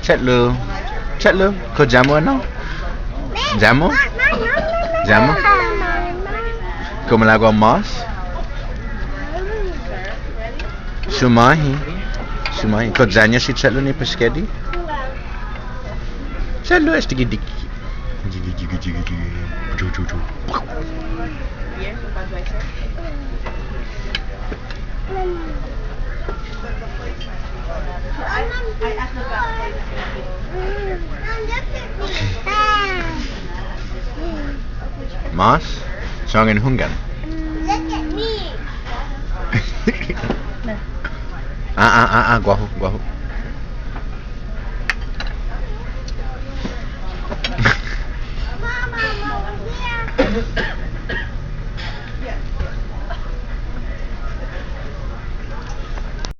Chatlu. Chatlu. Kau jamu ano? Jamu? Jamu? Kau melakukan mas? Shumahi. Shumahi. Kau zanya si chatlu ni paskedi? Chatlu es digi digi. Digi digi digi digi. Ju ju ju. Mas? Sangen hungan. Look at me. Guahu, guahu. Mama, over here.